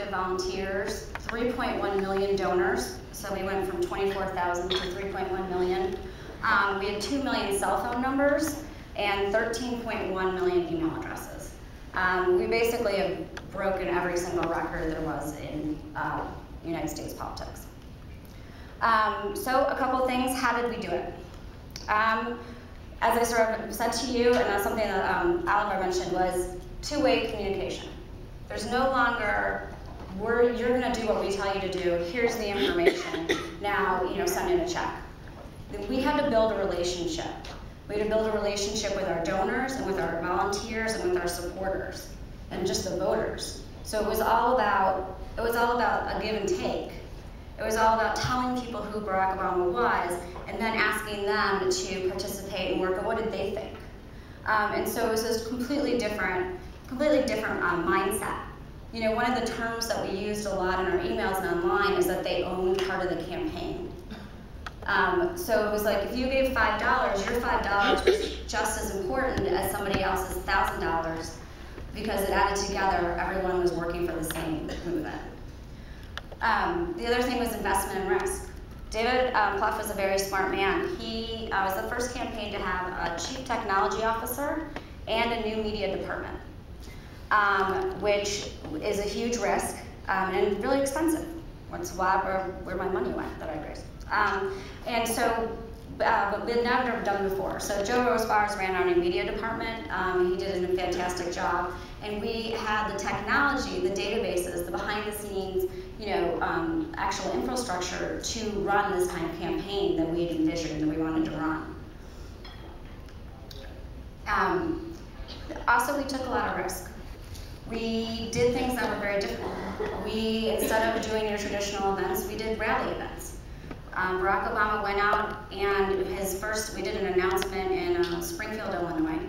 active volunteers, 3.1 million donors. So we went from 24,000 to 3.1 million. We had 2 million cell phone numbers and 13.1 million email addresses. We basically have broken every single record there was in United States politics. So a couple things, how did we do it? As I sort of said to you, and that's something that Oliver mentioned, was two-way communication. There's no longer, you're going to do what we tell you to do, here's the information, now send in a check. We had to build a relationship. We had to build a relationship with our donors and with our volunteers and with our supporters and just the voters. So it was all about a give and take. It was all about telling people who Barack Obama was and then asking them to participate and work on what did they think. And so it was this completely different mindset. One of the terms that we used a lot in our emails and online is that they owned part of the campaign. So it was like, if you gave $5, your $5 was just as important as somebody else's $1,000 because it added together, everyone was working for the same movement. The other thing was investment and risk. David Plouffe was a very smart man. He was the first campaign to have a chief technology officer and a new media department, which is a huge risk and really expensive. That's where my money went that I raised. And so, but we'd never done before. So Joe Rosebars ran our new media department. He did a fantastic job. And we had the technology, the databases, the behind the scenes, actual infrastructure to run this kind of campaign that we had envisioned that we wanted to run. Also, we took a lot of risk. We did things that were very different. Instead of doing your traditional events, we did rally events. Barack Obama went out and we did an announcement in Springfield, Illinois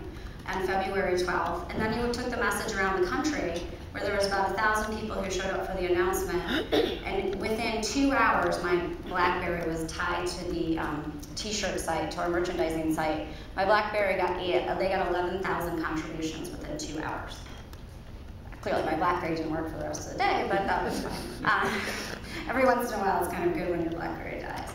on February 12th, and then he took the message around the country where there was about 1,000 people who showed up for the announcement, and within 2 hours my BlackBerry was tied to the t-shirt site, to our merchandising site. My BlackBerry got 11,000 contributions within 2 hours. Clearly my BlackBerry didn't work for the rest of the day, but that was fine. Every once in a while it's kind of good when your BlackBerry dies.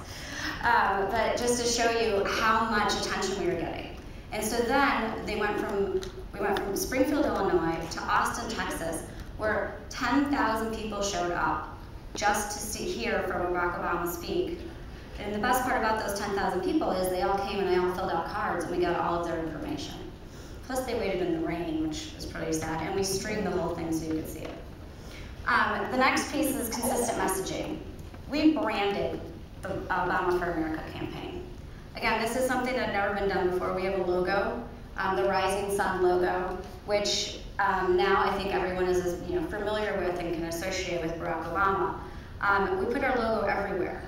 But just to show you how much attention we were getting. And so then we went from Springfield, Illinois to Austin, Texas, where 10,000 people showed up just to hear from Barack Obama speak. And the best part about those 10,000 people is they all came and they all filled out cards and we got all of their information. Plus they waited in the rain, which was pretty sad, and we streamed the whole thing so you could see it. The next piece is consistent messaging. We branded the Obama for America campaign. Again, this is something that had never been done before. We have a logo, the Rising Sun logo, which now I think everyone is familiar with and can associate with Barack Obama. We put our logo everywhere.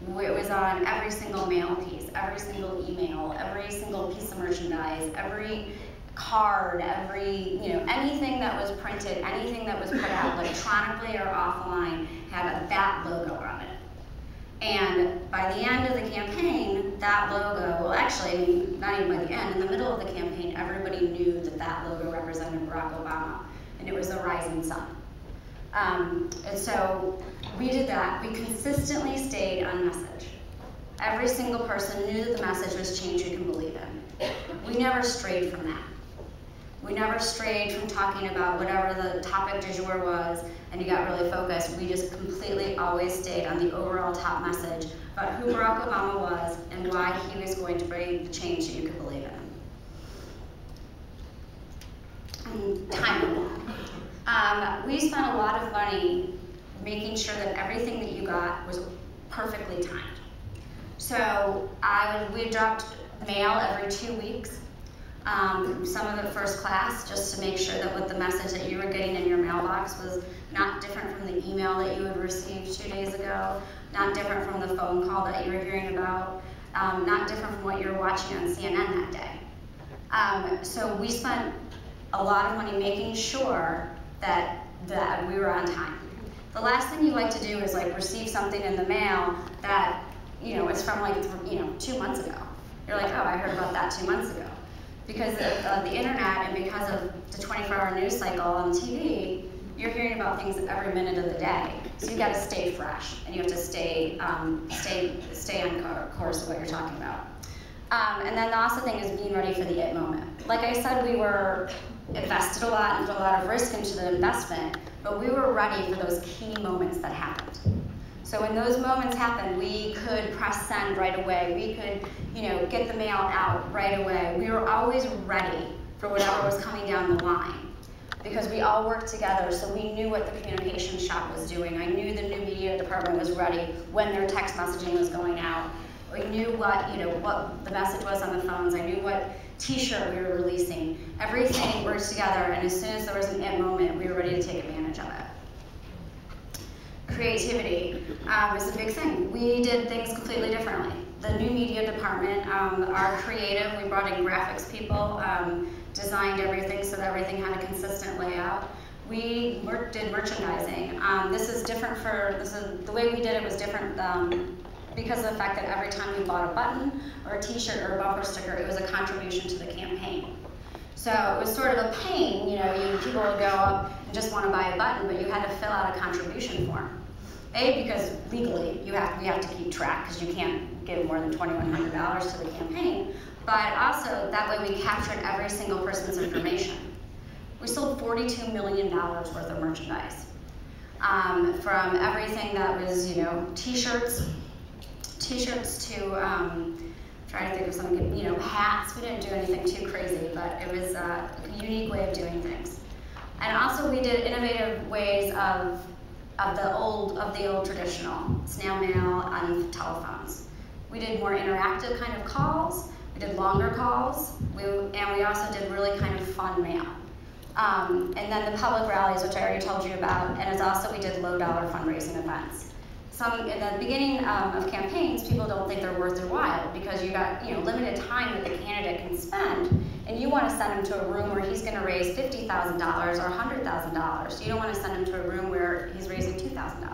It was on every single mail piece, every single email, every single piece of merchandise, every card, anything that was printed, anything that was put out electronically or offline had that logo on it. And by the end of the campaign, that logo, well actually, not even by the end, in the middle of the campaign, everybody knew that that logo represented Barack Obama, and it was the Rising Sun. And so we did that. We consistently stayed on message. Every single person knew that the message was change you can believe in. We never strayed from that. We never strayed from talking about whatever the topic du jour was and you got really focused. We just completely always stayed on the overall top message about who Barack Obama was and why he was going to bring the change that you could believe in. And timing. We spent a lot of money making sure that everything that you got was perfectly timed. So we dropped mail every 2 weeks. Some of it first class, just to make sure that what the message that you were getting in your mailbox was not different from the email that you had received 2 days ago, not different from the phone call that you were hearing about, not different from what you were watching on CNN that day. So we spent a lot of money making sure that we were on time. The last thing you like to do is receive something in the mail that is from 2 months ago. You're like, oh, I heard about that 2 months ago. Because of the internet and because of the 24-hour news cycle on TV, you're hearing about things every minute of the day. So you got to stay fresh, and you have to stay on course with what you're talking about. And then the also thing is being ready for the it moment. Like I said, we were invested a lot and put a lot of risk into the investment, but we were ready for those key moments that happened. So when those moments happened, we could press send right away. We could, get the mail out right away. We were always ready for whatever was coming down the line, because we all worked together, so we knew what the communication shop was doing. I knew the new media department was ready when their text messaging was going out. We knew what the message was on the phones. I knew what T-shirt we were releasing. Everything worked together, and as soon as there was an it moment, we were ready to take advantage of it. Creativity is a big thing. We did things completely differently. The new media department, our creative, we brought in graphics people, designed everything so that everything had a consistent layout. We did merchandising. The way we did it was different because of the fact that every time we bought a button or a T-shirt or a bumper sticker, it was a contribution to the campaign. So it was sort of a pain, people would go up and just want to buy a button, but you had to fill out a contribution form. Because legally we have to keep track, because you can't give more than $2,100 to the campaign, but also that way we captured every single person's information. We sold $42 million worth of merchandise, from everything that was t-shirts to trying to think of something, hats. We didn't do anything too crazy, but it was a unique way of doing things. And also we did innovative ways of the old traditional snail mail and telephones. We did more interactive kind of calls. We did longer calls, and we also did really kind of fun mail. And then the public rallies, which I already told you about, and we did low-dollar fundraising events. In the beginning of campaigns, people don't think they're worth their while, because you got limited time that the candidate can spend, and you want to send him to a room where he's going to raise $50,000 or $100,000. You don't want to send him to a room where he's raising $2,000.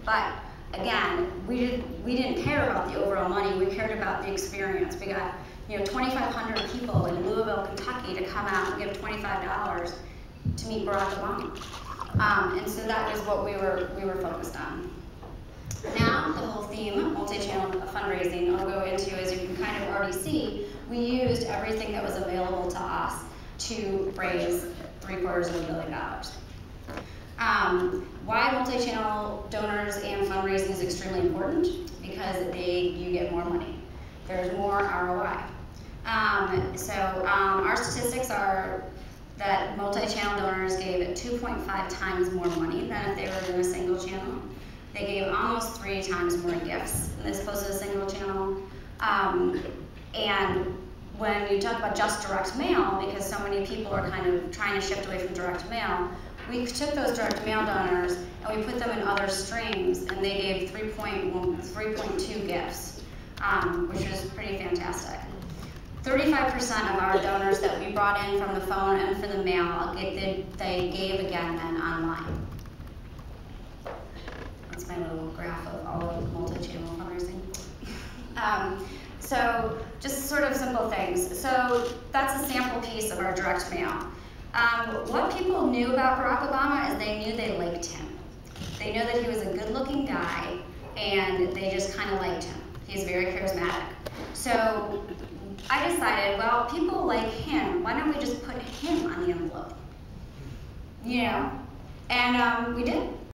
But again, we didn't care about the overall money. We cared about the experience. We got 2,500 people in Louisville, Kentucky, to come out and give $25 to meet Barack Obama, and so that was what we were focused on. Now, the whole theme, multi-channel fundraising, I'll go into, as you can kind of already see, we used everything that was available to us to raise $750 million. Why multi-channel donors and fundraising is extremely important? Because you get more money. There's more ROI. Our statistics are that multi-channel donors gave 2.5 times more money than if they were in a single channel. They gave almost 3 times more gifts as opposed to a single channel. And when you talk about just direct mail, because so many people are kind of trying to shift away from direct mail, we took those direct mail donors and we put them in other streams, and they gave 3.2 gifts, which was pretty fantastic. 35% of our donors that we brought in from the phone and for the mail, they gave again then online. That's my little graph of all of multi-channel fundraising. So just sort of simple things. So that's a sample piece of our direct mail. What people knew about Barack Obama is they knew they liked him. They knew that he was a good-looking guy, and they just kind of liked him. He's very charismatic. So I decided, well, people like him. Why don't we just put him on the envelope? And we did.